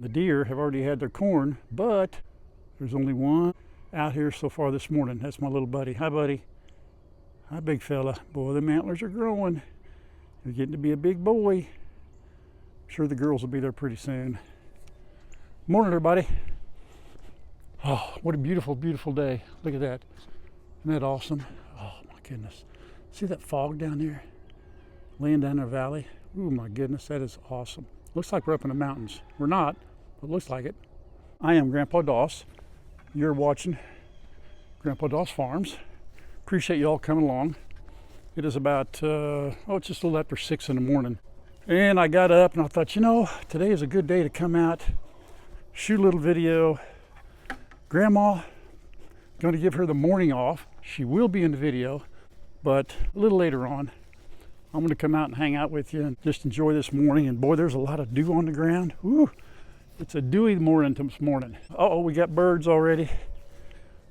The deer have already had their corn, but there's only one out here so far this morning. That's my little buddy. Hi, buddy. Hi, big fella. Boy, the antlers are growing. You're getting to be a big boy. I'm sure the girls will be there pretty soon. Morning, everybody. Oh, what a beautiful, beautiful day. Look at that. Isn't that awesome? Oh, my goodness. See that fog down there? Laying down in the valley? Oh, my goodness, that is awesome. Looks like we're up in the mountains. We're not, but it looks like it. I am Grandpa Doss. You're watching Grandpa Doss Farms. Appreciate you all coming along. It is about, it's just a little after 6 in the morning. And I got up and I thought, today is a good day to come out, shoot a little video. Grandma, going to give her the morning off. She will be in the video, but a little later on, I'm going to come out and hang out with you and just enjoy this morning. And boy, there's a lot of dew on the ground. Woo, it's a dewy morning this morning. Uh-oh, we got birds already.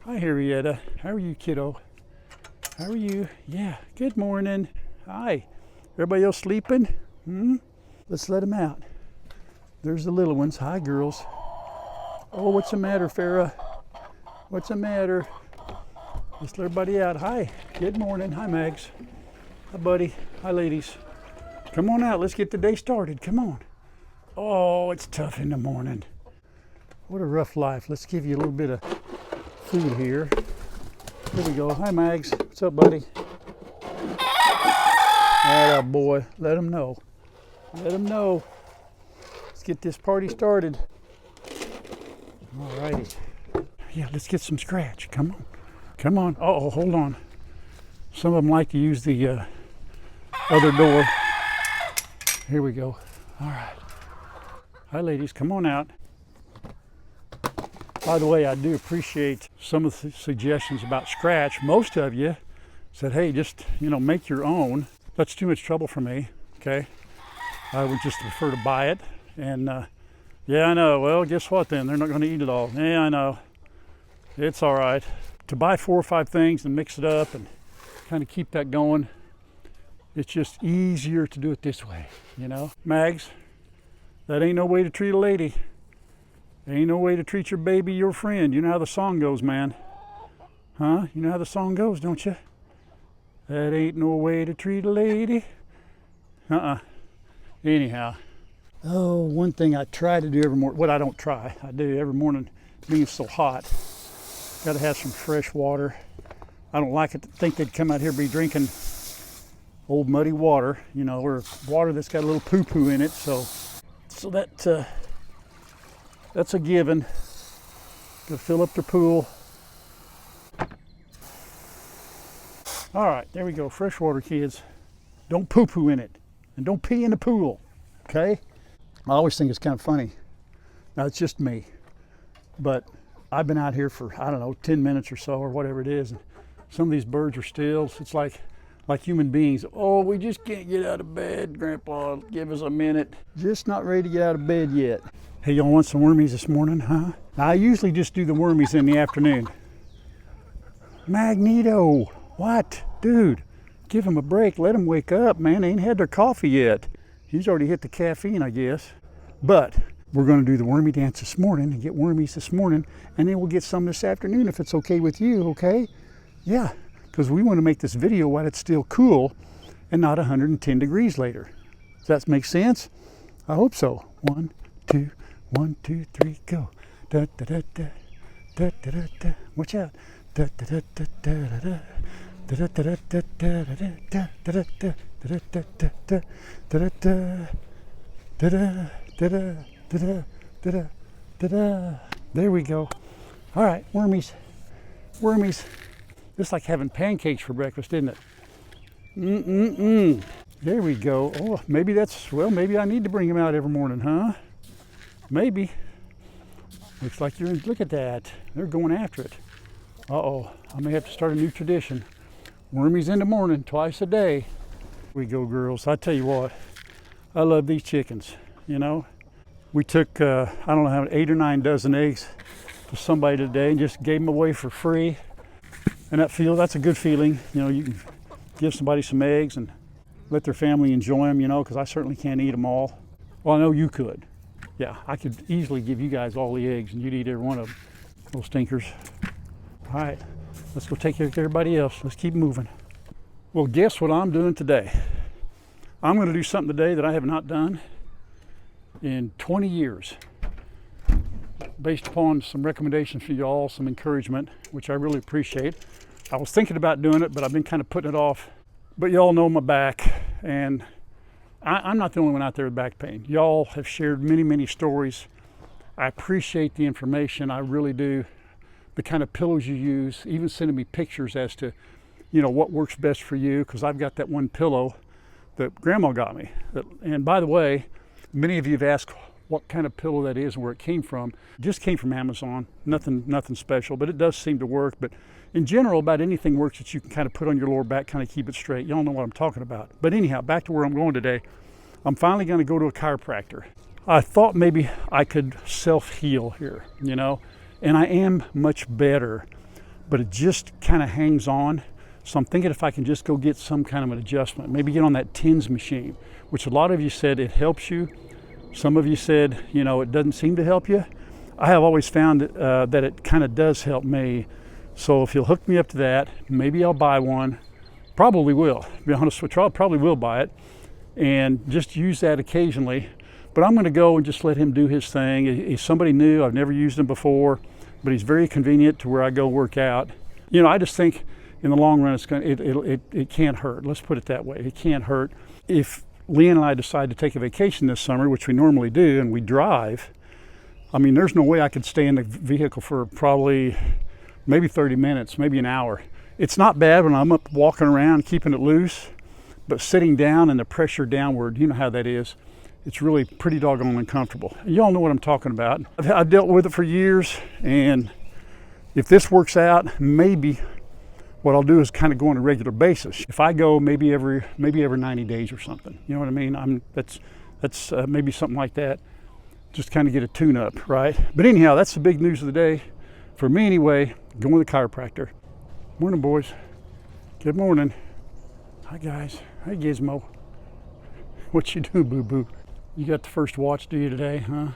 Hi, Henrietta. How are you, kiddo? How are you? Yeah, good morning. Hi. Everybody else sleeping? Let's let them out. There's the little ones. Hi, girls. Oh, what's the matter, Farrah? What's the matter? Let's let everybody out. Hi. Good morning. Hi, Mags. Hi, buddy. Hi, ladies. Come on out. Let's get the day started. Come on. Oh, it's tough in the morning. What a rough life. Let's give you a little bit of food here. Here we go. Hi, Mags. What's up, buddy? Atta boy. Let them know. Let them know. Let's get this party started. All righty. Yeah, let's get some scratch. Come on. Come on. Uh-oh, hold on. Some of them like to use the other door. Here we go. All right. Hi, ladies. Come on out. By the way, I do appreciate some of the suggestions about scratch. Most of you said, hey, just, make your own. That's too much trouble for me, okay? I would just prefer to buy it. And, yeah, I know. Well, guess what then? They're not going to eat it all. Yeah, I know. It's all right. To buy 4 or 5 things and mix it up and kind of keep that going, it's just easier to do it this way, Mags, that ain't no way to treat a lady. Ain't no way to treat your baby, your friend. You know how the song goes, man. Huh? You know how the song goes, don't you? That ain't no way to treat a lady. Anyhow. Oh, one thing I try to do every morning. What I don't try, I do every morning, being so hot. Got to have some fresh water. I don't like it to think they'd come out here and be drinking old muddy water, or water that's got a little poo-poo in it. So that's a given. To fill up the pool. All right, there we go. Fresh water, kids. Don't poo-poo in it, and don't pee in the pool. Okay? I always think it's kind of funny. Now it's just me, but I've been out here for 10 minutes or so, or whatever it is. And some of these birds are still. It's like human beings. Oh, we just can't get out of bed, Grandpa. Give us a minute. Just not ready to get out of bed yet. Hey, y'all want some wormies this morning, huh? Now, I usually just do the wormies in the afternoon. Magneto, what? Dude, give him a break. Let him wake up, man. They ain't had their coffee yet. He's already hit the caffeine, I guess. But we're going to do the wormy dance this morning and get wormies this morning, and then we'll get some this afternoon if it's okay with you, okay? Yeah, because we want to make this video while it's still cool and not 110 degrees later. Does that make sense? I hope so. 1, 2, 1, 2, 3, go. Da da da da da da da da. Watch out. Da da da da da da. Da da da da da da da da da da da da da da da da da. There we go. All right, wormies. Wormies. It's like having pancakes for breakfast, isn't it? There we go. Oh, maybe maybe I need to bring them out every morning, huh? Maybe. Looks like look at that. They're going after it. Uh-oh, I may have to start a new tradition. Wormies in the morning, twice a day. Here we go, girls. I tell you what, I love these chickens, We took, 8 or 9 dozen eggs to somebody today and just gave them away for free. And that's a good feeling. You can give somebody some eggs and let their family enjoy them, because I certainly can't eat them all. Well, I know you could. Yeah, I could easily give you guys all the eggs and you'd eat every one of them, little stinkers. All right, let's go take care of everybody else. Let's keep moving. Well, guess what I'm doing today? I'm going to do something today that I have not done in 20 years, based upon some recommendations from y'all, some encouragement, which I really appreciate. I was thinking about doing it, but I've been kind of putting it off. But y'all know my back, and I'm not the only one out there with back pain. Y'all have shared many, many stories. I appreciate the information, I really do. The kind of pillows you use, even sending me pictures as to, you know, what works best for you, because I've got that one pillow that Grandma got me. And by the way, many of you have asked what kind of pillow that is and where it came from. It just came from Amazon, nothing special, but it does seem to work. But in general, about anything works that you can kind of put on your lower back, kind of keep it straight. Y'all know what I'm talking about. But anyhow, back to where I'm going today. I'm finally going to go to a chiropractor. I thought maybe I could self-heal here, you know, and I am much better, but it just kind of hangs on. So I'm thinking if I can just go get some kind of an adjustment, maybe get on that TENS machine, which a lot of you said it helps you. Some of you said, you know, it doesn't seem to help you. I have always found that it kind of does help me. So if you'll hook me up to that, maybe I'll buy one. Probably will. To be honest with you, I probably will buy it and just use that occasionally. But I'm going to go and just let him do his thing. He's somebody new. I've never used him before, but he's very convenient to where I go work out. You know, I just think in the long run, it can't hurt. Let's put it that way. It can't hurt. If Leanne and I decide to take a vacation this summer, which we normally do, and we drive, I mean, there's no way I could stay in the vehicle for probably maybe 30 minutes, maybe an hour. It's not bad when I'm up walking around, keeping it loose, but sitting down and the pressure downward, you know how that is. It's really pretty doggone uncomfortable. Y'all know what I'm talking about. I've dealt with it for years, and if this works out, maybe what I'll do is kind of go on a regular basis. If I go maybe every 90 days or something, you know what I mean? That's maybe something like that. Just kind of get a tune-up, right? But anyhow, that's the big news of the day. For me anyway, going to the chiropractor. Morning, boys. Good morning. Hi, guys. Hey, Gizmo. What you doing, boo-boo? You got the first watch, do you, today, huh?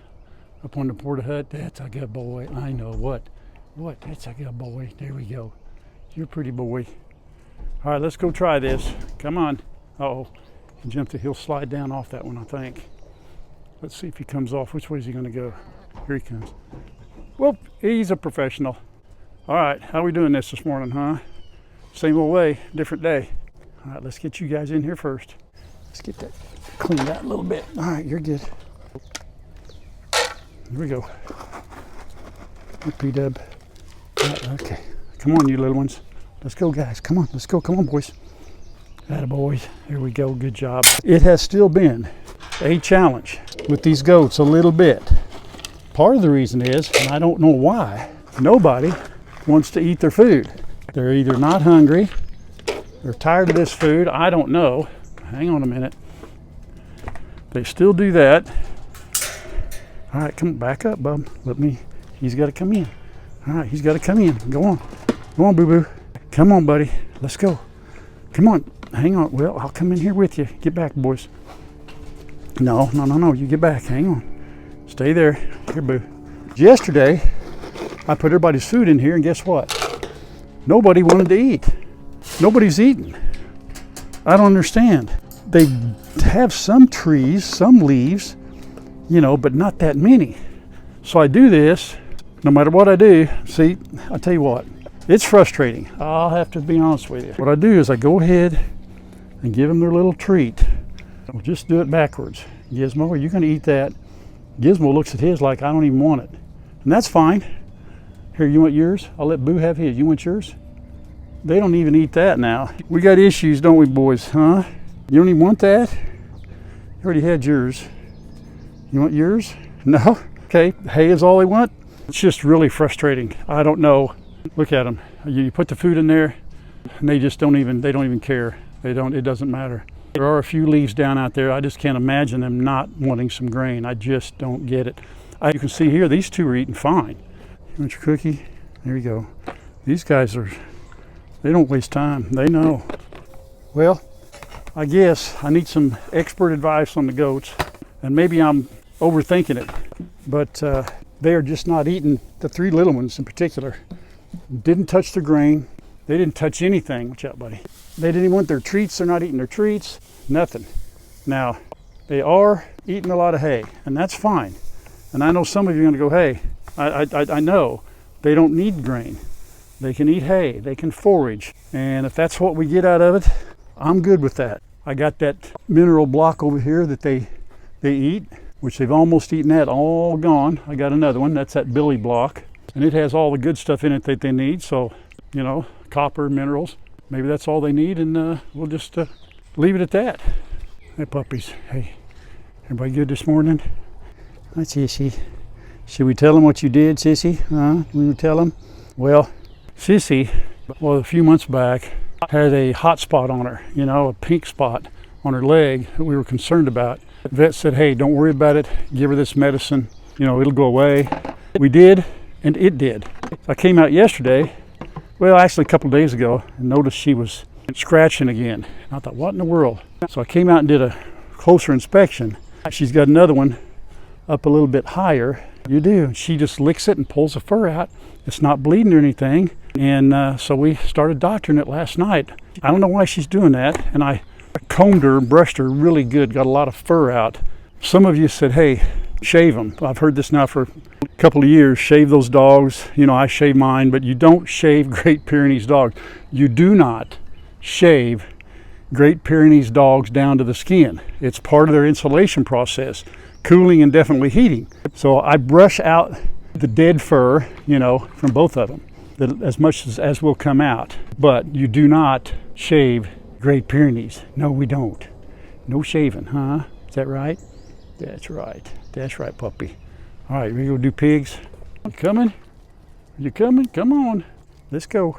Up on the porta hut? That's a good boy. I know. What? That's a good boy. There we go. You're a pretty boy. All right, let's go try this. Come on. Uh-oh. He'll slide down off that one, I think. Let's see if he comes off. Which way is he going to go? Here he comes. Well, he's a professional. All right, how are we doing this morning, huh? Same old way, different day. All right, let's get you guys in here first. Let's get that cleaned out a little bit. All right, you're good. Here we go. P-dub. Right, okay. Come on, you little ones. Let's go, guys. Come on, let's go. Come on, boys. Atta boys. Here we go. Good job. It has still been a challenge with these goats a little bit. Part of the reason is, and I don't know why, nobody wants to eat their food. They're either not hungry, they're tired of this food, I don't know. Hang on a minute. They still do that. All right, come back up, bub. He's got to come in. All right, he's got to come in. Go on, boo-boo. Come on, buddy. Let's go. Come on. Hang on. Well, I'll come in here with you. Get back, boys. No. You get back. Hang on. Stay there. Here, boo. Yesterday, I put everybody's food in here, and guess what? Nobody wanted to eat. Nobody's eating. I don't understand. They have some trees, some leaves, you know, but not that many. So I do this. No matter what I do, see, I'll tell you what, it's frustrating. I'll have to be honest with you. What I do is I go ahead and give them their little treat. I'll just do it backwards. Gizmo, are you going to eat that? Gizmo looks at his like, I don't even want it. And that's fine. Here, you want yours? I'll let Boo have his. You want yours? They don't even eat that now. We got issues, don't we, boys, huh? You don't even want that? You already had yours. You want yours? No? Okay, hay is all they want? It's just really frustrating. I don't know. Look at them. You put the food in there, and they don't even care. It doesn't matter. There are a few leaves down out there. I just can't imagine them not wanting some grain. I just don't get it. You can see here, these two are eating fine. You want your cookie? There you go. These guys they don't waste time. They know. Well, I guess I need some expert advice on the goats, and maybe I'm overthinking it. but they are just not eating, the 3 little ones in particular. Didn't touch the grain. They didn't touch anything. Watch out, buddy. They didn't even want their treats. They're not eating their treats. Nothing. Now, they are eating a lot of hay, and that's fine. And I know some of you are going to go, hey, I know they don't need grain. They can eat hay. They can forage. And if that's what we get out of it, I'm good with that. I got that mineral block over here that they eat, which they've almost eaten that, all gone. I got another one. That's that billy block. And it has all the good stuff in it that they need. So, you know, copper, minerals. Maybe that's all they need, and we'll just leave it at that. Hey, puppies. Hey, everybody good this morning? Hi, Sissy. Should we tell them what you did, Sissy? We tell them? Well, Sissy, a few months back, had a hot spot on her, you know, a pink spot on her leg that we were concerned about. The vet said, hey, don't worry about it. Give her this medicine. You know, it'll go away. We did, and it did. I came out yesterday, well, actually a couple of days ago, and noticed she was scratching again. And I thought, what in the world? So I came out and did a closer inspection. She's got another one up a little bit higher. You do. She just licks it and pulls the fur out. It's not bleeding or anything. And so we started doctoring it last night. I don't know why she's doing that. And I combed her, brushed her really good, got a lot of fur out. Some of you said, hey, shave them. I've heard this now for a couple of years. Shave those dogs. You know, I shave mine, but you don't shave Great Pyrenees dogs. You do not shave Great Pyrenees dogs down to the skin. It's part of their insulation process, cooling and definitely heating. So I brush out the dead fur, you know, from both of them, as much as will come out. But you do not shave Great Pyrenees. No, we don't. No shaving, huh? Is that right? That's right. That's right, puppy. All right, we go do pigs. You coming? You coming? Come on. Let's go.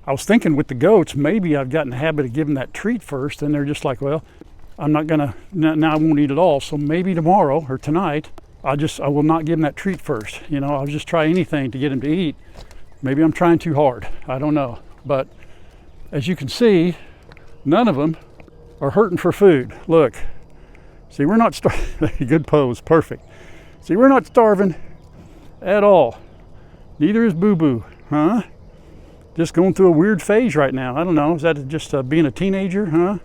I was thinking with the goats, maybe I've gotten the habit of giving that treat first, and they're just like, well, I'm not gonna, now I won't eat it all. So maybe tomorrow or tonight, I will not give them that treat first. You know, I'll just try anything to get them to eat. Maybe I'm trying too hard. I don't know. But as you can see, none of them are hurting for food. Look, see, we're not starving. Good pose, perfect. See, we're not starving at all. Neither is Boo Boo, huh? Just going through a weird phase right now. I don't know, is that just being a teenager, huh?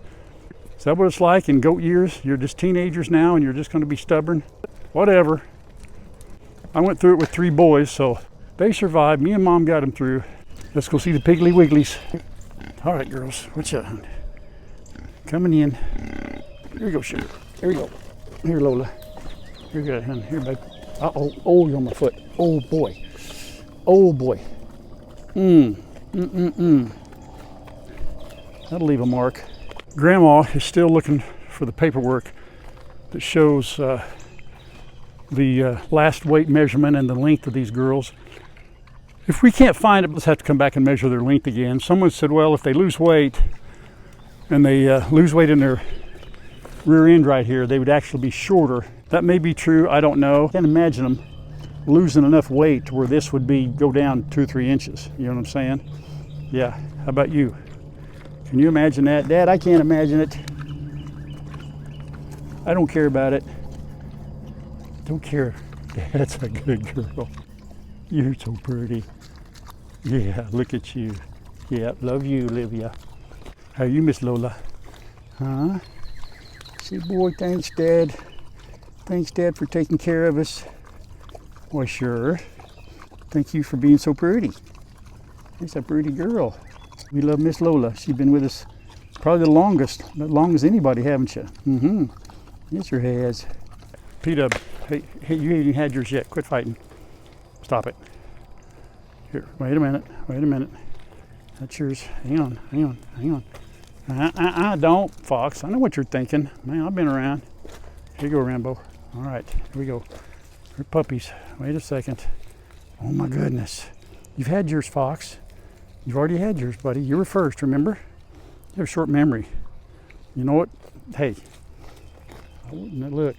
Is that what it's like in goat years? You're just teenagers now and you're just gonna be stubborn? Whatever. I went through it with 3 boys, so they survived. Me and Mom got them through. Let's go see the Piggly Wigglies. All right, girls, what's up? Coming in. Here we go, sugar. Here we go. Here, Lola. Here you go, honey. Here, babe. Uh-oh. Oh, you're on my foot. Oh, boy. Oh, boy. That'll leave a mark. Grandma is still looking for the paperwork that shows the last weight measurement and the length of these girls. If we can't find it, let's have to come back and measure their length again. Someone said, well, if they lose weight and they lose weight in their rear end right here, they would actually be shorter. That may be true, I don't know. Can't imagine them losing enough weight to where this would go down 2 or 3 inches. You know what I'm saying? Yeah, how about you? Can you imagine that? Dad, I can't imagine it. I don't care about it. Don't care. That's a good girl. You're so pretty. Yeah, look at you. Yeah, love you, Olivia. How are you, Miss Lola? Huh? Say, boy, thanks, Dad. Thanks, Dad, for taking care of us. Why, sure. Thank you for being so pretty. That's a pretty girl. We love Miss Lola. She's been with us probably the longest, as long as anybody, haven't you? Mm-hmm. Yes, sure has. P-Dub, hey, you haven't had yours yet. Quit fighting. Stop it. Here, wait a minute. That's yours. Hang on. Don't, Fox. I know what you're thinking. Man, I've been around. Here you go, Rambo. All right, here we go. We're puppies. Wait a second. Oh my goodness. You've had yours, Fox. You've already had yours, buddy. You were first, remember? You have a short memory. You know what? Hey, look.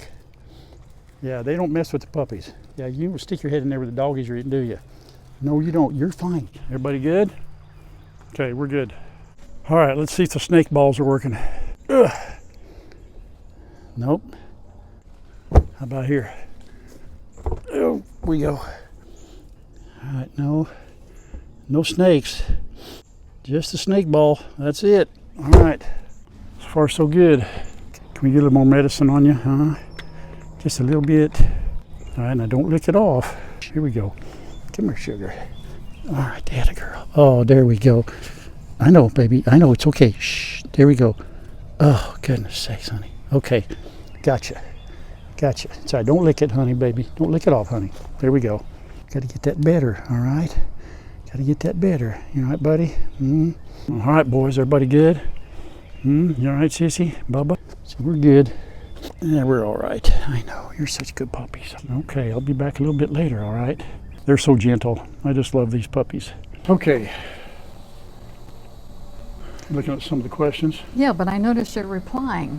Yeah, they don't mess with the puppies. Yeah, you don't stick your head in there where the doggies are eating, do you? No, you don't. You're fine. Everybody good? Okay, we're good. All right, let's see if the snake balls are working. Ugh. Nope. How about here? we go. All right, no snakes. Just a snake ball. That's it. All right. So far, so good. Can we get a little more medicine on you? Huh? Just a little bit. All right, now don't lick it off. Here we go. Come here, sugar. All right, Dad, girl. Oh, there we go. I know, baby. I know. It's okay. Shh. There we go. Oh, goodness sakes, honey. Okay. Gotcha. Sorry, don't lick it, honey, baby. Don't lick it off, honey. There we go. Got to get that better, all right? Got to get that better. You all right, buddy? All right, boys. Everybody good? You all right, sissy? Bubba? So we're good. Yeah, we're all right. I know. You're such good puppies. Okay, I'll be back a little bit later, all right? They're so gentle. I just love these puppies. Okay. Looking at some of the questions. Yeah, but I noticed you're replying.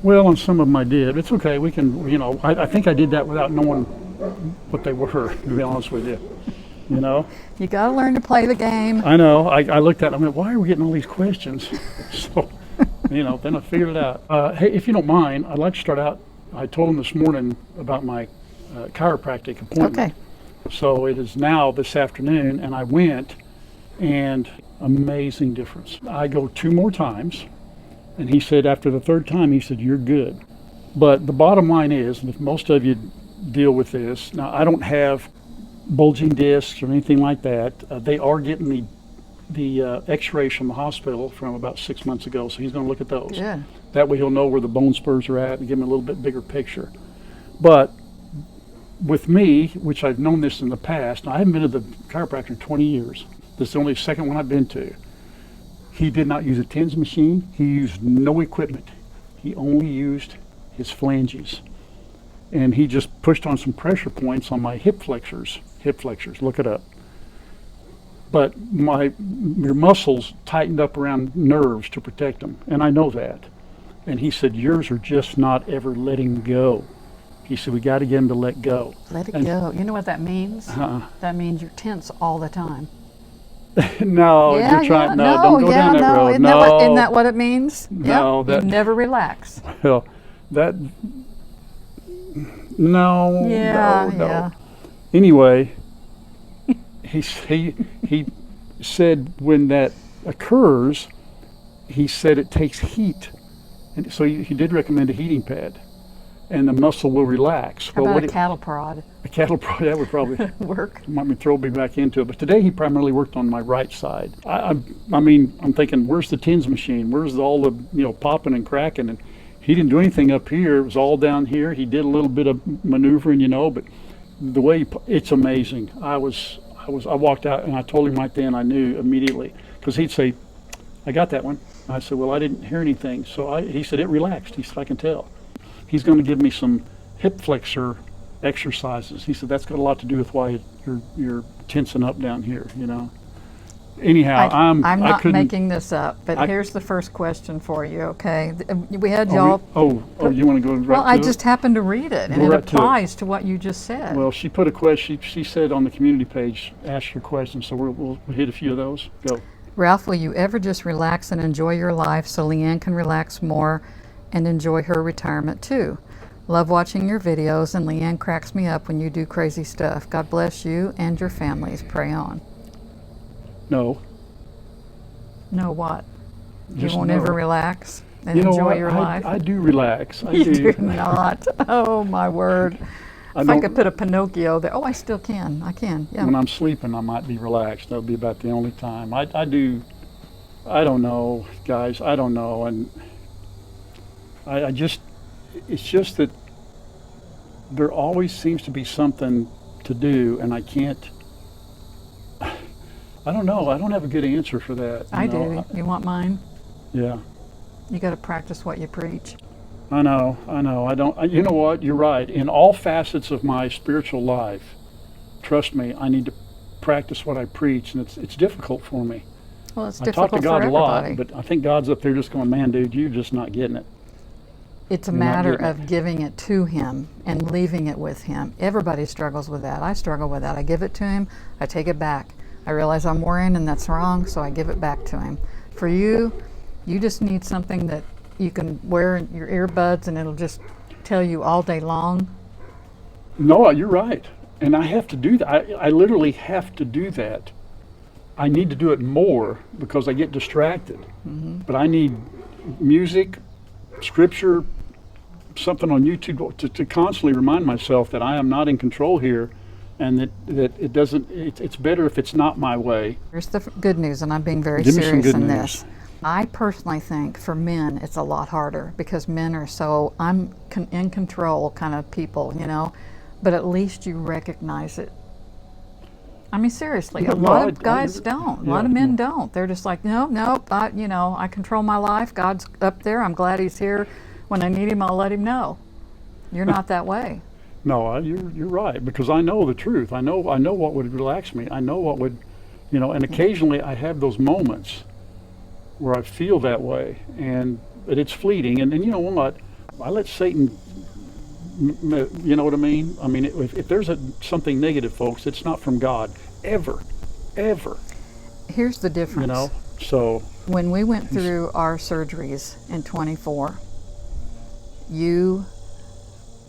Well, on some of them I did. It's okay. We can, I think I did that without knowing what they were, to be honest with you. You got to learn to play the game. I know. I looked at it, I went, why are we getting all these questions? So, then I figured it out. Hey, if you don't mind, I'd like to start out. I told them this morning about my chiropractic appointment. Okay. So it is now this afternoon, and I went, and amazing difference. I go 2 more times. And he said after the 3rd time, he said, you're good. But the bottom line is, and if most of you deal with this, now I don't have bulging discs or anything like that. They are getting the x-rays from the hospital from about 6 months ago, so he's going to look at those. Yeah. That way he'll know where the bone spurs are at and give him a little bit bigger picture. But with me, which I've known this in the past, I haven't been to the chiropractor in 20 years. This is the only second one I've been to. He did not use a TENS machine. He used no equipment. He only used his flanges. And he just pushed on some pressure points on my hip flexors. Look it up. But your muscles tightened up around nerves to protect them. And I know that. And he said, yours are just not ever letting go. He said, we got to get them to let go. Let it go. You know what that means? That means you're tense all the time. No, yeah, you're trying. Yeah, no, don't go down that road. Isn't that what it means? No, you never relax. Well, no. Yeah. Anyway, he said when that occurs, he said it takes heat, and so he did recommend a heating pad, and the muscle will relax. How about a cattle prod? A cattle prod, that would probably work. Might me throw me back into it. But today he primarily worked on my right side. I mean, I'm thinking, where's the TENS machine? Where's all the popping and cracking? And he didn't do anything up here. It was all down here. He did a little bit of maneuvering, but the way it's amazing. I walked out and I told him right then. I knew immediately because he'd say, "I got that one." I said, "Well, I didn't hear anything." So he said, "It relaxed." He said, "I can tell." He's going to give me some hip flexor exercises. He said that's got a lot to do with why you're tensing up down here. Anyhow, I'm not making this up, but here's the first question for you. Okay, we had y'all. You want to go right Well, to I it? just happened to read it, and it applies to what you just said. Well, she put a question. She said on the community page, ask your questions. So we'll hit a few of those. Go. Ralph, will you ever just relax and enjoy your life so Leanne can relax more and enjoy her retirement too? Love watching your videos, and Leanne cracks me up when you do crazy stuff. God bless you and your families. Pray on. No. No what? Just you won't no. ever relax and enjoy your life? I do relax. You do not. Oh, my word. If I could put a Pinocchio there. Oh, I still can. I can, yeah. When I'm sleeping, I might be relaxed. That'll be about the only time. I don't know, guys. I don't know. And it's just that there always seems to be something to do, and I can't. I don't know. I don't have a good answer for that. I do. You want mine? Yeah. You got to practice what you preach. I know. I don't. You know what? You're right. In all facets of my spiritual life, trust me, I need to practice what I preach, and it's difficult for me. Well, it's difficult for everybody. I talk to God a lot, but I think God's up there just going, man, dude, you're just not getting it. It's a matter of giving it to Him and leaving it with Him. Everybody struggles with that. I struggle with that. I give it to Him, I take it back. I realize I'm worrying and that's wrong, so I give it back to Him. For you, you just need something that you can wear in your earbuds and it'll just tell you all day long. No, you're right. And I have to do that. I literally have to do that. I need to do it more because I get distracted. But I need music, scripture, something on YouTube to constantly remind myself that I am not in control here, and that it doesn't. It's better if it's not my way. Here's the good news, and I'm being very Give me some serious good in news. this. I personally think for men it's a lot harder because men are so in control kind of people, you know. But at least you recognize it. I mean, seriously, a lot of guys don't. A lot of men don't. They're just like, no, I control my life. God's up there. I'm glad He's here. When I need Him, I'll let Him know. You're not that way. No, you're right, because I know the truth. I know what would relax me. I know what would, and occasionally I have those moments where I feel that way, but it's fleeting. And you know what? I let Satan, you know what I mean? I mean, if there's something negative, folks, it's not from God, ever. Here's the difference. So when we went through our surgeries in 24, you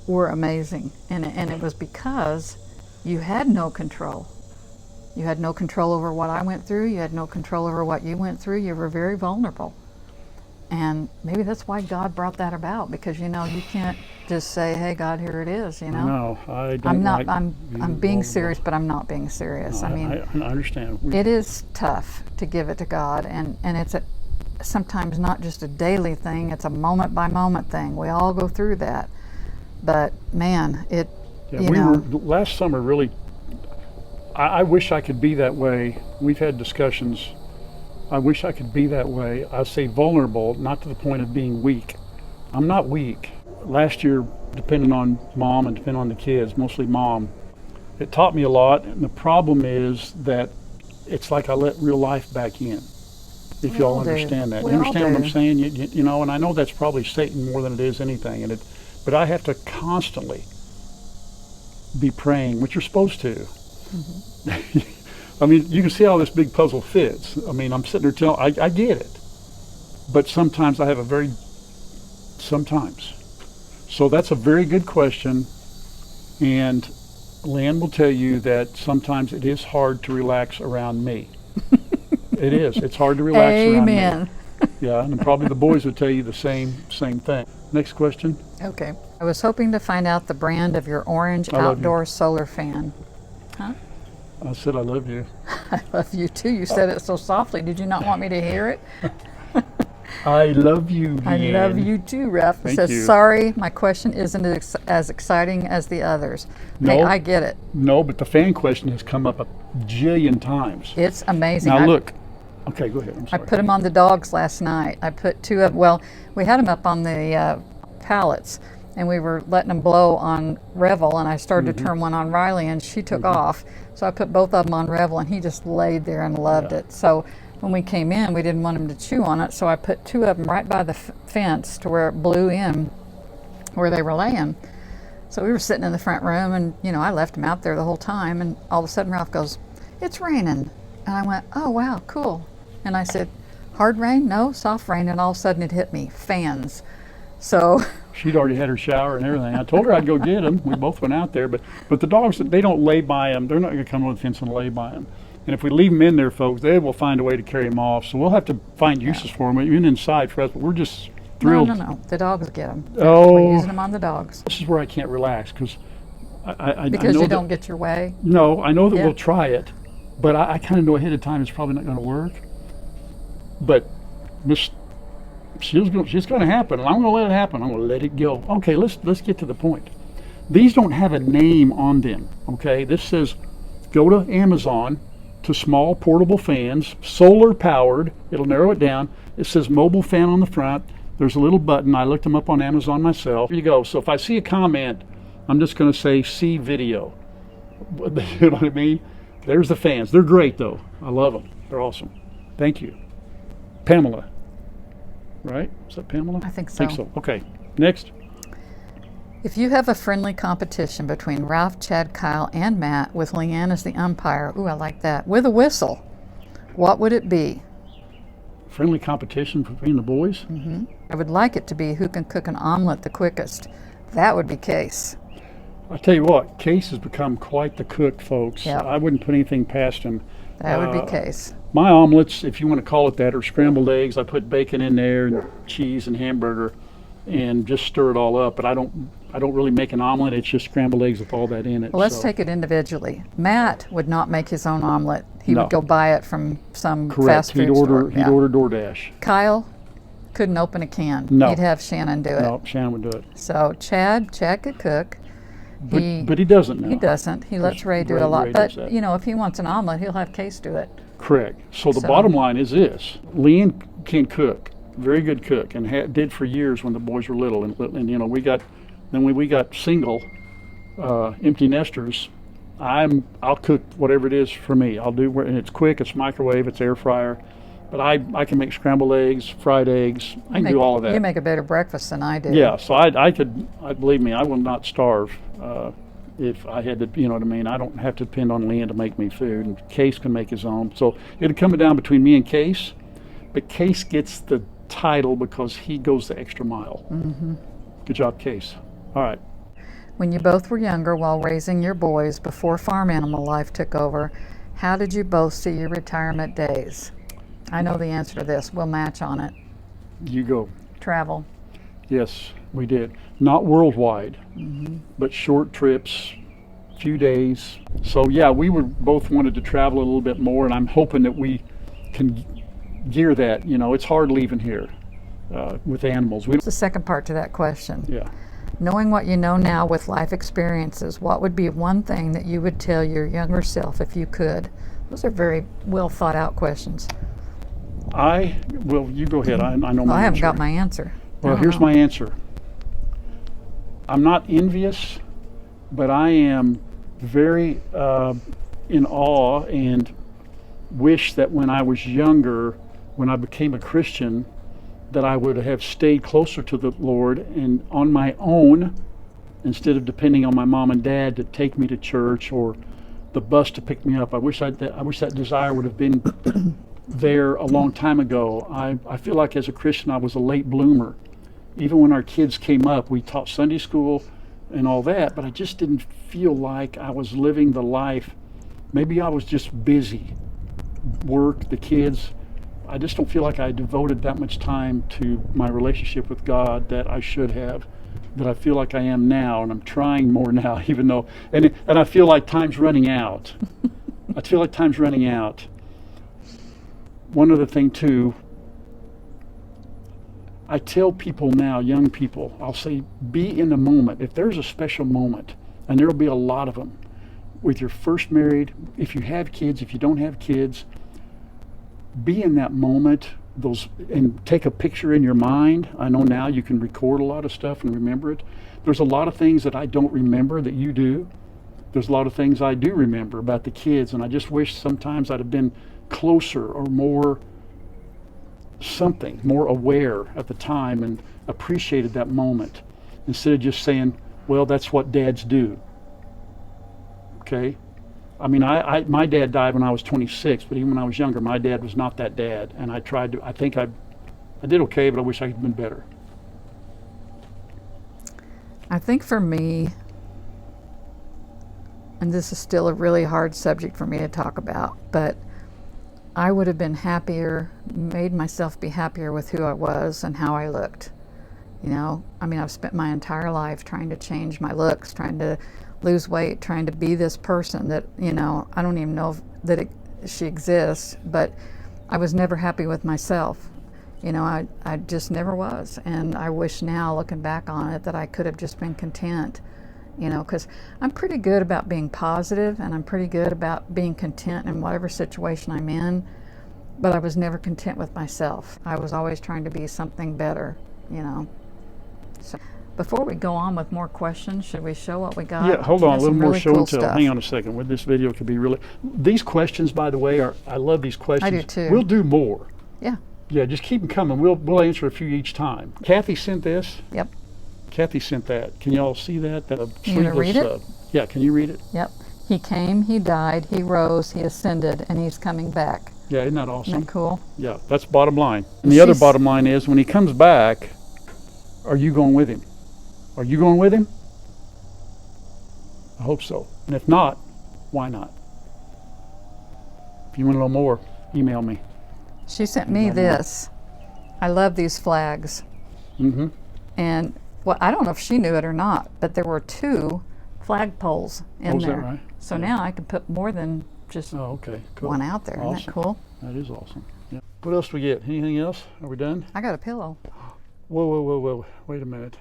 were amazing, and it was because you had no control. You had no control over what I went through. You had no control over what you went through. You were very vulnerable. And maybe that's why God brought that about, because you can't just say, "Hey, God, here it is." No, I don't. I'm not. Like I'm being serious, but I'm not being serious. No, I mean, I understand. It is tough to give it to God, and it's sometimes not just a daily thing. It's a moment by moment thing. We all go through that, but man, last summer really. I wish I could be that way. We've had discussions. I wish I could be that way. I say vulnerable, not to the point of being weak. I'm not weak. Last year, depending on mom and depending on the kids, mostly mom, it taught me a lot. And the problem is that it's like I let real life back in. If y'all understand that. You understand what I'm saying? You know, and I know that's probably Satan more than it is anything. But I have to constantly be praying, which you're supposed to. I mean, you can see how this big puzzle fits. I mean, I'm sitting there telling, I get it. But sometimes I have sometimes. So that's a very good question. And Lan will tell you that sometimes it is hard to relax around me. It is. It's hard to relax around me. Amen. Yeah, and probably the boys would tell you the same thing. Next question. Okay. I was hoping to find out the brand of your orange outdoor solar fan. Huh? I said I love you. I love you too. You said it so softly. Did you not want me to hear it? I love you, I Leanne. love you too, Ralph. It says, you. sorry, my question isn't as exciting as the others. No. Hey, I get it. No, but the fan question has come up a jillion times. It's amazing. Now look. Okay, go ahead. I'm sorry. I put them on the dogs last night. I put two of, we had them up on the pallets, and we were letting them blow on Revel, and I started to turn one on Riley, and she took off. So I put both of them on Revel, and he just laid there and loved it. So when we came in, we didn't want him to chew on it, so I put two of them right by the fence to where it blew in where they were laying. So we were sitting in the front room, and I left them out there the whole time, and all of a sudden Ralph goes, "It's raining." And I went, "Oh, wow, cool." And I said, "Hard rain? No, soft rain." And all of a sudden it hit me, fans. So she'd already had her shower and everything. I told her I'd go get them. We both went out there, but the dogs, they don't lay by them. They're not going to come over the fence and lay by them. And if we leave them in there, folks, they will find a way to carry them off. So we'll have to find uses for them, even inside for us. But we're just thrilled. No. The dogs get them. Oh, we're using them on the dogs. This is where I can't relax because I because know you don't get your way. No, I know that we'll try it, but I kind of know ahead of time it's probably not going to work. But she's going to happen, and I'm going to let it happen. I'm going to let it go. Okay, let's get to the point. These don't have a name on them. Okay, this says go to Amazon to small portable fans, solar powered. It'll narrow it down. It says mobile fan on the front. There's a little button. I looked them up on Amazon myself. Here you go. So if I see a comment, I'm just going to say see video. You know what I mean? There's the fans. They're great though. I love them. They're awesome. Thank you. Pamela. Right? Is that Pamela? I think so. Okay. Next. If you have a friendly competition between Ralph, Chad, Kyle, and Matt with Leanne as the umpire, ooh, I like that, with a whistle, what would it be? Friendly competition between the boys? I would like it to be who can cook an omelet the quickest. That would be Case. I tell you what, Case has become quite the cook, folks. Yep. I wouldn't put anything past him. That would be Case. My omelets, if you want to call it that, are scrambled eggs. I put bacon in there and cheese and hamburger, and just stir it all up. But I don't really make an omelet. It's just scrambled eggs with all that in it. Well, let's so. take it individually. Matt would not make his own omelet. He No. would go buy it from some Correct. fast food He'd order. store. He'd Yeah. order DoorDash. Kyle couldn't open a can. No. He'd have Shannon do it. No, Shannon would do it. So Chad could cook. But he doesn't now. He doesn't. He lets Ray do Ray- a lot. Ray does But that. you know, if he wants an omelet, he'll have Case do it. Correct. So the So- bottom line is this: Leanne can cook, very good cook, and did for years when the boys were little. And you know, we got single, empty nesters. I'll cook whatever it is for me. I'll do, and it's quick. It's microwave. It's air fryer. But I can make scrambled eggs, fried eggs. I can do all of that. You make a better breakfast than I do. Yeah, so I could, believe me, I will not starve if I had to, you know what I mean? I don't have to depend on Leanne to make me food, and Case can make his own. So it'll come down between me and Case, but Case gets the title because he goes the extra mile. Mm-hmm. Good job, Case. All right. When you both were younger while raising your boys before farm animal life took over, how did you both see your retirement days? I know the answer to this. We'll match on it. You go. Travel. Yes, we did. Not worldwide, Mm-hmm. but short trips, few days. So yeah, we were both wanted to travel a little bit more, and I'm hoping that we can gear that. You know, it's hard leaving here with animals. What's the second part to that question? Yeah. Knowing what you know now with life experiences, what would be one thing that you would tell your younger self if you could? Those are very well thought out questions. Well, you go ahead. I know my Well, I haven't answer. got my answer. Well, here's my answer. I'm not envious, but I am very in awe and wish that when I was younger, when I became a Christian, that I would have stayed closer to the Lord and on my own, instead of depending on my mom and dad to take me to church or the bus to pick me up. I wish that desire would have been there a long time ago. I feel like as a Christian I was a late bloomer. Even when our kids came up, we taught Sunday school and all that, but I just didn't feel like I was living the life. Maybe I was just busy. Work, the kids. I just don't feel like I devoted that much time to my relationship with God that I should have, that I feel like I am now, and I'm trying more now, even though, and I feel like time's running out. I feel like time's running out. One other thing too, I tell people now, young people, I'll say, be in the moment. If there's a special moment, and there'll be a lot of them, with your first married, if you have kids, if you don't have kids, be in that moment, and take a picture in your mind. I know now you can record a lot of stuff and remember it. There's a lot of things that I don't remember that you do. There's a lot of things I do remember about the kids, and I just wish sometimes I'd have been closer or more aware at the time and appreciated that moment instead of just saying, well, that's what dads do. Okay? I mean, my dad died when I was 26, but even when I was younger, my dad was not that dad, and I think I did okay, but I wish I had been better. I think for me, and this is still a really hard subject for me to talk about, but I would have been happier, made myself be happier with who I was and how I looked. You know, I mean, I've spent my entire life trying to change my looks, trying to lose weight, trying to be this person that, you know, I don't even know that she exists, but I was never happy with myself. You know, I just never was. And I wish now, looking back on it, that I could have just been content, you know, because I'm pretty good about being positive and I'm pretty good about being content in whatever situation I'm in, but I was never content with myself. I was always trying to be something better, you know. So before we go on with more questions, should we show what we got? Yeah, hold on, a little more really show cool and tell. stuff. Hang on a second. Well, this video could be really. These questions, by the way, I love these questions. I do too. We'll do more. Yeah. Yeah, just keep them coming. We'll answer a few each time. Kathy sent this. Yep. Kathy sent that. Can y'all see that? You gonna read it? Yeah, can you read it? Yep. He came, he died, he rose, he ascended, and he's coming back. Yeah, isn't that awesome? Isn't that cool? Yeah, that's bottom line. And the other bottom line is, when he comes back, are you going with him? Are you going with him? I hope so. And if not, why not? If you want to know more, email me. She sent me this. I love these flags. Mm-hmm. And well, I don't know if she knew it or not, but there were 2 flag poles in Is there. that right? So now I can put more than just Oh, okay. Cool. one out there. Awesome. Isn't that cool? That is awesome. Yeah. What else do we get? Anything else? Are we done? I got a pillow. Whoa. Wait a minute.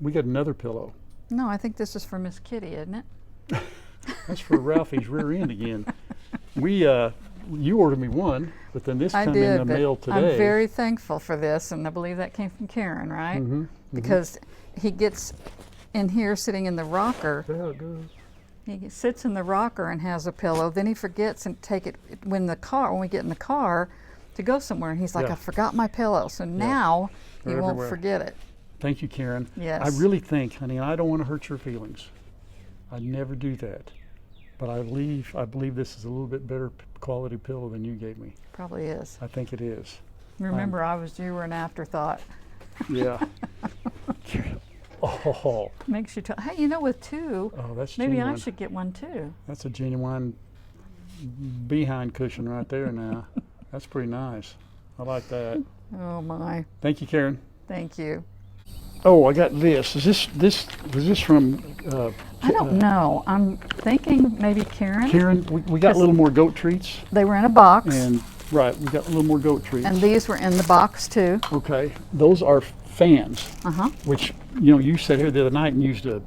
We got another pillow. No, I think this is for Miss Kitty, isn't it? That's for Ralphie's rear end again. You ordered me one, but then this I came did, in the but mail today. I'm very thankful for this, and I believe that came from Karen, right? Mm-hmm. Because he gets in here sitting in the rocker. That's how it goes. He sits in the rocker and has a pillow. Then he forgets and take it when we get in the car to go somewhere. And he's like, Yeah. I forgot my pillow. So now he They're won't everywhere. forget it. Thank you, Karen. Yes. I really think, honey, and I don't want to hurt your feelings. I never do that. But I believe this is a little bit better quality pillow than you gave me. Probably is. I think it is. Remember, you were an afterthought. Yeah. Oh, Makes you hey, with 2, that's maybe genuine. I should get one too. That's a genuine behind cushion right there now. That's pretty nice. I like that. Oh my. Thank you, Karen. Thank you. Oh, I got this. Was this from I don't know. I'm thinking maybe Karen. Karen? We got a little more goat treats. They were in a box. And right, we got a little more goat treats. And these were in the box too. Okay, those are fans, Uh-huh. which you said here the other night and used I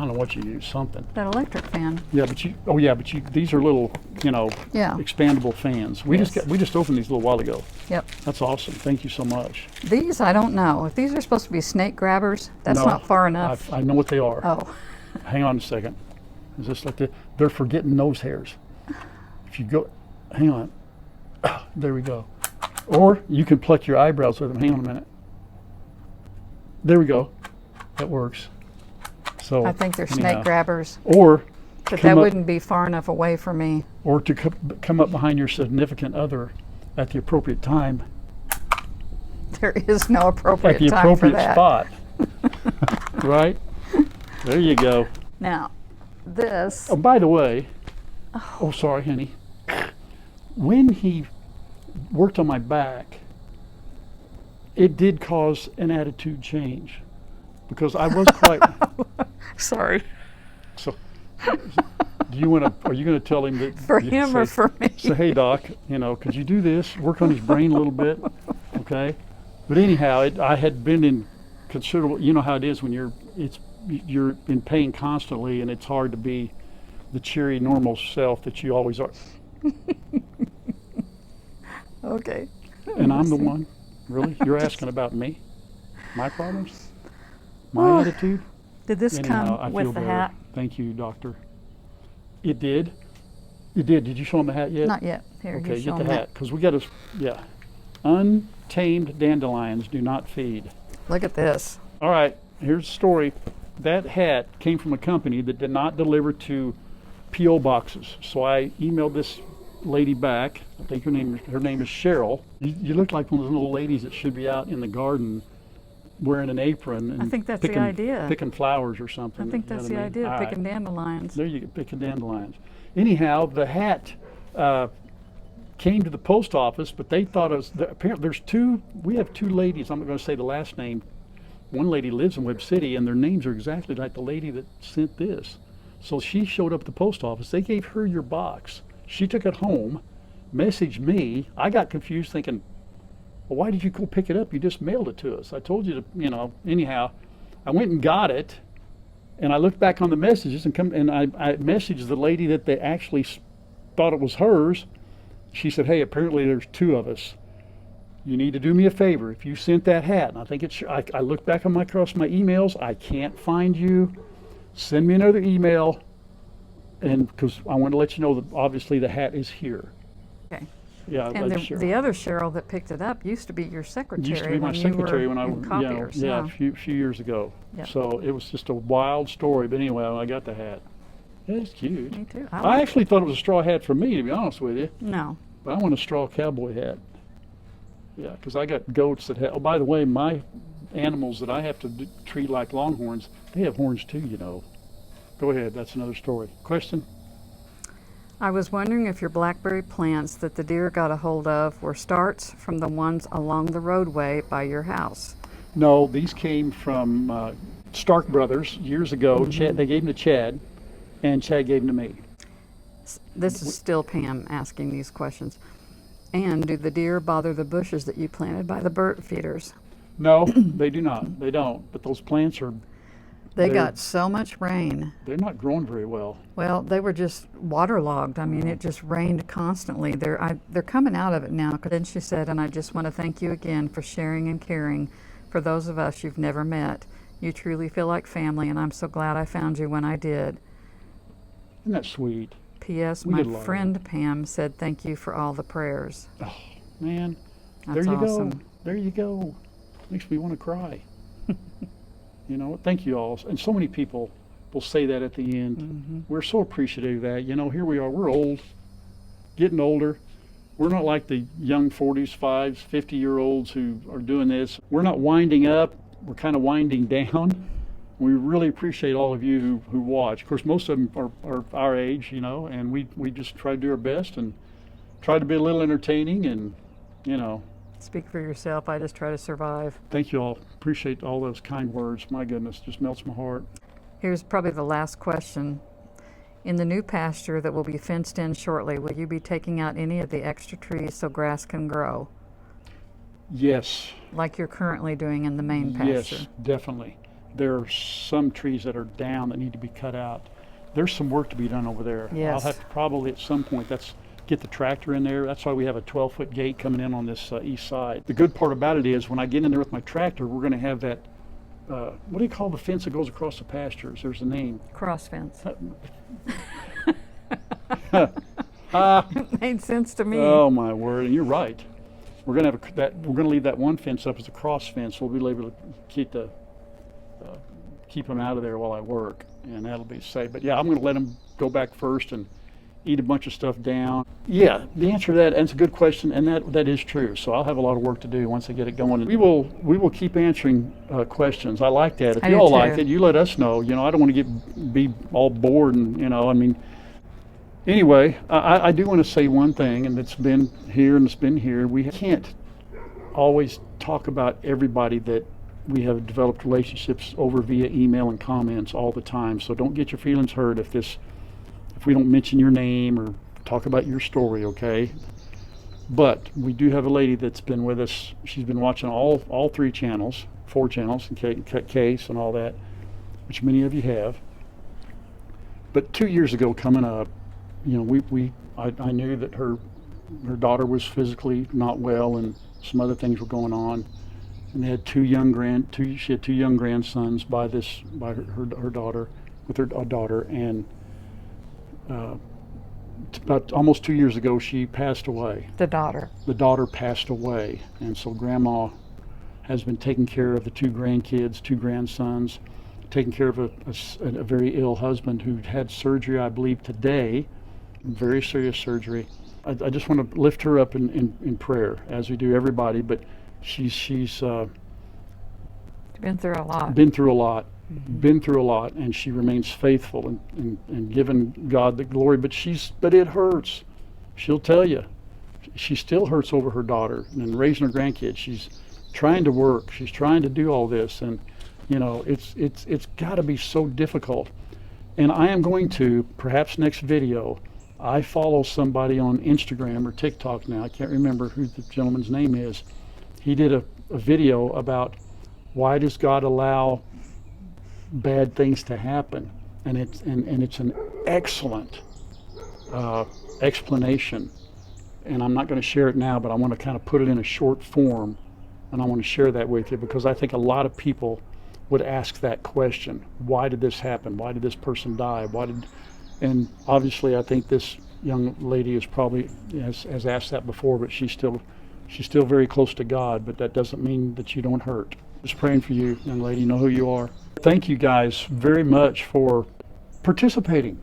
don't know what you used, something. That electric fan. Yeah, but these are little, Yeah. expandable fans. We just opened these a little while ago. Yep. That's awesome. Thank you so much. These, I don't know. If these are supposed to be snake grabbers, that's No, not far enough. I know what they are. Oh. Hang on a second. Is this like they're for getting nose hairs? If you go, hang on. There we go. Or you can pluck your eyebrows with them. Hang on a minute. There we go. That works. So I think they're anyhow. snake grabbers. Or But come that up- wouldn't be far enough away for me. or to come up behind your significant other at the appropriate time, There is no at appropriate the time for appropriate that. spot. Right? There you go. Now, this, Oh, by the way, oh, sorry, honey. When he worked on my back, it did cause an attitude change because I was quite. sorry, So, are you going to tell him that? for him or for me? Say, hey, doc, could you do this? Work on his brain a little bit, okay? But anyhow, I had been in considerable. You know how it is when you're in pain constantly, and it's hard to be the cheery, normal self that you always are. Okay. And I'm the one. Really? You're asking about me? My problems? My attitude? Did this Anyhow, I come feel with the better. hat? Thank you, doctor. It did. It did. Did you show him the hat yet? Not yet. Here, Okay, you show get the them hat, because we got to, yeah. Untamed dandelions do not feed. that. Look at this. All right, here's the story. That hat came from a company that did not deliver to P.O. boxes. So I emailed this lady back. I think her name is Cheryl. You look like one of those little ladies that should be out in the garden wearing an apron and I think that's the idea. picking flowers or something. I think you know that's what the I mean? idea, All picking right. dandelions. There you go, picking dandelions. Anyhow, the hat came to the post office, but they thought apparently we have 2 ladies, I'm not going to say the last name. One lady lives in Webb City, and their names are exactly like the lady that sent this. So she showed up at the post office. They gave her your box. She took it home, messaged me. I got confused thinking, well, why did you go pick it up? You just mailed it to us. I told you to, anyhow. I went and got it, and I looked back on the messages and I messaged the lady that they actually thought it was hers. She said, hey, apparently there's 2 of us. You need to do me a favor. If you sent that hat, and I think I looked back across my emails, I can't find you. Send me another email, and because I want to let you know that obviously the hat is here. Okay. Yeah, And like Cheryl. the other Cheryl that picked it up used to be your secretary. Used to be my when you secretary were when I in was copiers. a few years ago. Yep. So it was just a wild story. But anyway, I got the hat. It's cute. Me too. I actually thought it was a straw hat for me, to be honest with you. No. But I want a straw cowboy hat. Yeah, because I got goats that have. Oh, by the way, my animals that I have to treat like longhorns, they have horns too, Go ahead, that's another story. Question? I was wondering if your blackberry plants that the deer got a hold of were starts from the ones along the roadway by your house. No, these came from Stark Brothers years ago. Chad, they gave them to Chad, and Chad gave them to me. This is still Pam asking these questions. And do the deer bother the bushes that you planted by the bird feeders? No, they do not. They don't. But those plants are... They got so much rain. They're not growing very well. Well, they were just waterlogged. I mean, it just rained constantly. They're coming out of it now. Then she said, and I just want to thank you again for sharing and caring for those of us you've never met. You truly feel like family, and I'm so glad I found you when I did. Isn't that sweet? P.S. My friend Pam said thank you for all the prayers. Oh, man. That's there you awesome. go. There you go. Makes me want to cry. You know, thank you all. And so many people will say that at the end. We're so appreciative of that. You know, here we are. We're old, getting older. We're not like the young 40s, 5s, 50-year-olds who are doing this. We're not winding up. We're kind of winding down. We really appreciate all of you who watch. Of course, most of them are our age, you know, and we just try to do our best and try to be a little entertaining and, you know. Speak for yourself. I just try to survive. Thank you all. Appreciate all those kind words. My goodness, just melts my heart. Here's probably the last question. In the new pasture that will be fenced in shortly, will you be taking out any of the extra trees so grass can grow? Yes. Like you're currently doing in the main pasture? Yes, definitely. There are some trees that are down that need to be cut out. There's some work to be done over there. Yes. I'll have to probably at some point, get the tractor in there. That's why we have a 12-foot gate coming in on this east side. The good part about it is when I get in there with my tractor, we're going to have that, what do you call the fence that goes across the pastures? There's a name. Cross fence. Made sense to me. Oh my word! And you're right. We're going to have we're going to leave that one fence up as a cross fence. We'll be able to keep them out of there while I work, and that'll be safe. But yeah, I'm going to let them go back first and eat a bunch of stuff down. Yeah, the answer to that, and it's a good question, and that is true. So I'll have a lot of work to do once I get it going. We will keep answering questions. I like that. If you all like it, you let us know. You know, I don't want to be all bored, and you know, I mean. Anyway, I do want to say one thing, and it's been here and it's been here. We can't always talk about everybody that we have developed relationships over via email and comments all the time. So don't get your feelings hurt if we don't mention your name or talk about your story, okay? But we do have a lady that's been with us. She's been watching all 4 channels, and Case and all that, which many of you have. But 2 years ago coming up, you know, I knew that her daughter was physically not well and some other things were going on. And they had she had 2 young grandsons by her daughter, with her daughter, and about almost 2 years ago she passed away. The daughter passed away, and so Grandma has been taking care of the 2 grandkids, 2 grandsons, taking care of a very ill husband who had surgery, I believe, today, very serious surgery. I just want to lift her up in prayer, as we do everybody, but she's been through a lot. Been through a lot, and she remains faithful and giving God the glory. But it hurts. She'll tell you, she still hurts over her daughter and raising her grandkids. She's trying to work. She's trying to do all this, and you know, it's got to be so difficult. And I am going to, perhaps next video, I follow somebody on Instagram or TikTok now. I can't remember who the gentleman's name is. He did a video about why does God allow bad things to happen, and it's an excellent explanation. And I'm not going to share it now, but I want to kind of put it in a short form, and I want to share that with you because I think a lot of people would ask that question: why did this happen? Why did this person die? And obviously, I think this young lady is probably has asked that before, but she's still very close to God. But that doesn't mean that you don't hurt. Just praying for you, young lady. You know who you are. Thank you guys very much for participating,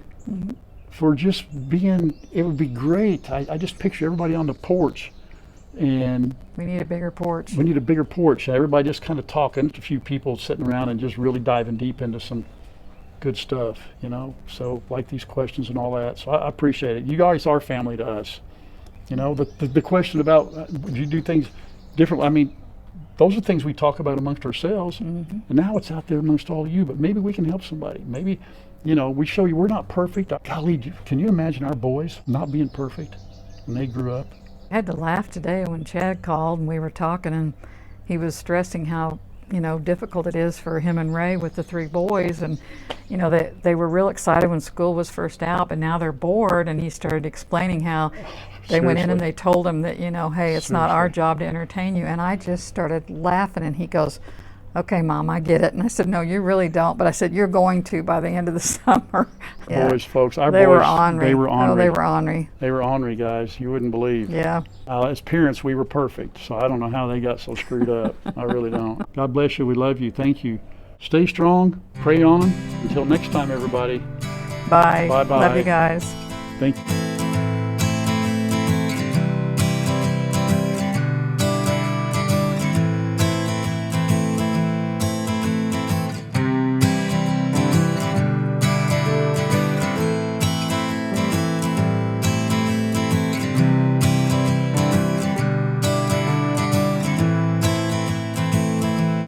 for just being. It would be great. I just picture everybody on the porch, and we need a bigger porch. We need a bigger porch. Everybody just kind of talking. A few people sitting around and just really diving deep into some good stuff, you know. So like these questions and all that. So I appreciate it. You guys are family to us. You know, the question about would you do things differently? I mean, those are things we talk about amongst ourselves, and now it's out there amongst all of you. But maybe we can help somebody. Maybe, you know, we show you we're not perfect. Golly, can you imagine our boys not being perfect when they grew up? I had to laugh today when Chad called and we were talking, and he was stressing how, you know, difficult it is for him and Ray with the 3 boys. And, you know, they were real excited when school was first out, but now they're bored. And he started explaining how they went in and they told him that, you know, hey, it's not our job to entertain you. And I just started laughing, and he goes, okay, Mom, I get it. And I said, no, you really don't. But I said, you're going to by the end of the summer. Yeah. Boys, folks, our They boys, were ornery. they were ornery. Oh, they were ornery. They were ornery, guys. You wouldn't believe. Yeah. As parents, we were perfect. So I don't know how they got so screwed up. I really don't. God bless you. We love you. Thank you. Stay strong. Pray on. Until next time, everybody. Bye. Bye-bye. Love you guys. Thank you.